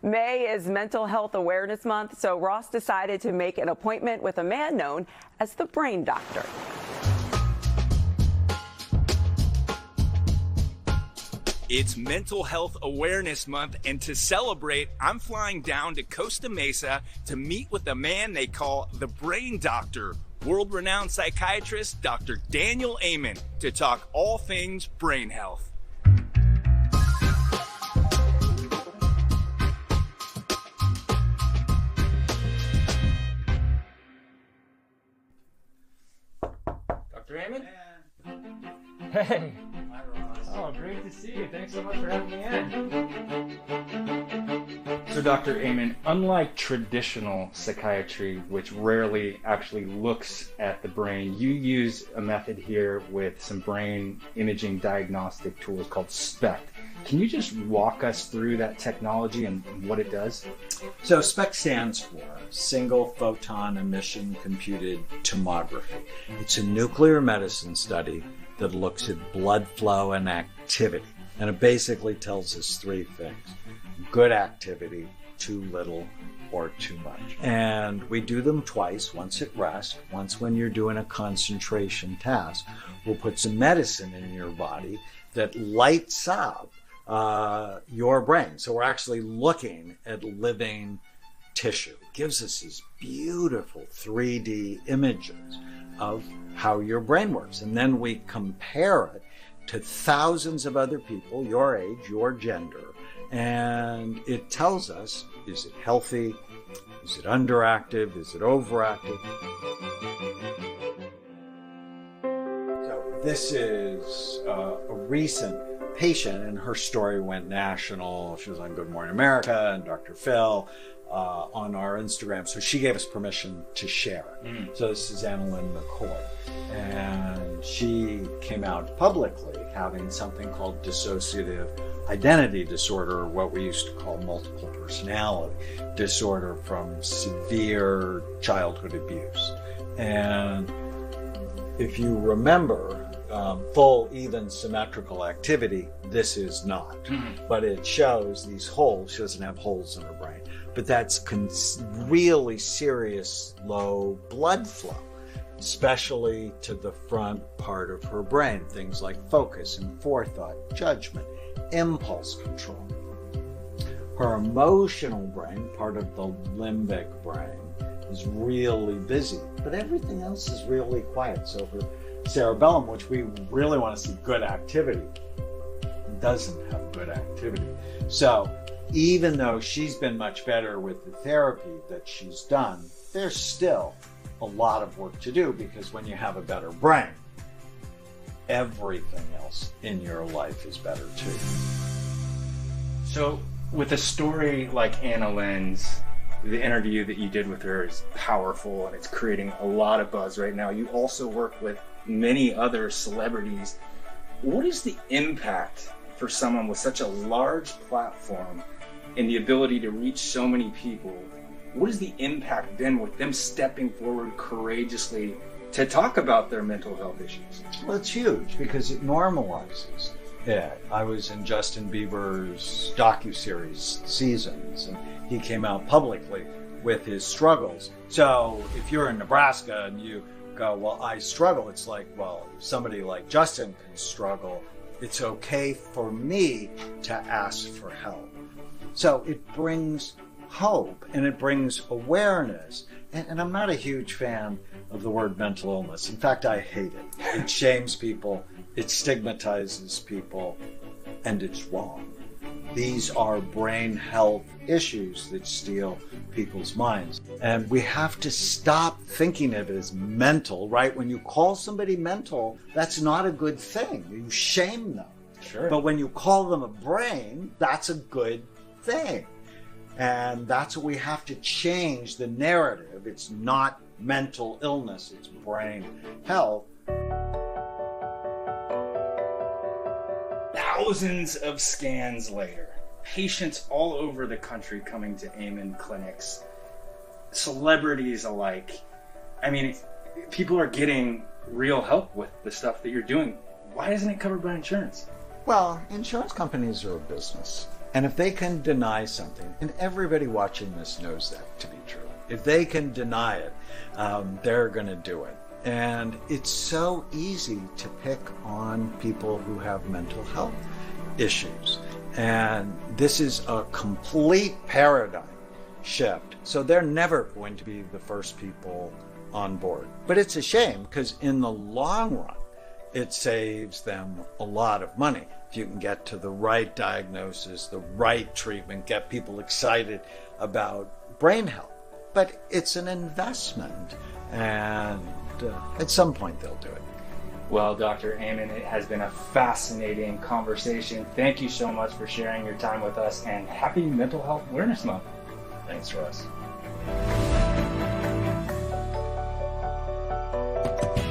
May is Mental Health Awareness Month, so Ross decided to make an appointment with a man known as the Brain Doctor. It's Mental Health Awareness Month, and to celebrate, I'm flying down to Costa Mesa to meet with a man they call the Brain Doctor, world-renowned psychiatrist Dr. Daniel Amen, to talk all things brain health. Dr. Amen? Hey. Oh, great to see you. Thanks so much for having me in. So, Dr. Amen, unlike traditional psychiatry, which rarely actually looks at the brain, you use a method here with some brain imaging diagnostic tools called Spec. Can you just walk us through that technology and what it does? So SPEC stands for Single Photon Emission Computed Tomography. It's a nuclear medicine study that looks at blood flow and activity. And it basically tells us three things: good activity, too little, or too much. And we do them twice, once at rest, once when you're doing a concentration task. We'll put some medicine in your body that lights up your brain. So we're actually looking at living tissue. It gives us these beautiful 3D images of how your brain works. And then we compare it to thousands of other people, your age, your gender, and it tells us, is it healthy? Is it underactive? Is it overactive? So this is a recent patient, and her story went national. She was on Good Morning America and Dr. Phil on our Instagram. So she gave us permission to share. So this is Annalyn McCoy. And she came out publicly having something called dissociative identity disorder, or what we used to call multiple personality disorder, from severe childhood abuse. And if you remember, full, even, symmetrical activity, this is not. But it shows these holes. She doesn't have holes in her brain. But that's really serious low blood flow, especially to the front part of her brain. Things like focus and forethought, judgment, impulse control. Her emotional brain, part of the limbic brain, is really busy, but everything else is really quiet. So her cerebellum, which we really want to see good activity, doesn't have good activity. So even though she's been much better with the therapy that she's done, there's still a lot of work to do, because when you have a better brain, everything else in your life is better too. So with a story like Annalyn's, the interview that you did with her is powerful and it's creating a lot of buzz right now. You also work with many other celebrities. What is the impact for someone with such a large platform and the ability to reach so many people? What is the impact then with them stepping forward courageously to talk about their mental health issues? Well, it's huge because it normalizes it. I was in Justin Bieber's docuseries Seasons, and he came out publicly with his struggles. So if you're in Nebraska and you go, well, I struggle, it's like, well, if somebody like Justin can struggle, it's okay for me to ask for help. So it brings hope and it brings awareness. And I'm not a huge fan of the word mental illness. In fact, I hate it. It shames people, it stigmatizes people, and it's wrong. These are brain health issues that steal people's minds. And we have to stop thinking of it as mental, right? When you call somebody mental, that's not a good thing. You shame them. Sure. But when you call them a brain, that's a good thing. And that's what we have to change the narrative. It's not mental illness, it's brain health. Thousands of scans later, patients all over the country coming to Amen clinics, celebrities alike. I mean, people are getting real help with the stuff that you're doing. Why isn't it covered by insurance? Well, insurance companies are a business. And if they can deny something, and everybody watching this knows that to be true, if they can deny it, they're going to do it. And it's so easy to pick on people who have mental health issues. And this is a complete paradigm shift. So they're never going to be the first people on board. But it's a shame because in the long run, it saves them a lot of money. If you can get to the right diagnosis, the right treatment, get people excited about brain health. But it's an investment, and at some point they'll do it. Well, Dr. Amen, it has been a fascinating conversation. Thank you so much for sharing your time with us, and happy Mental Health Awareness Month. Thanks, Russ.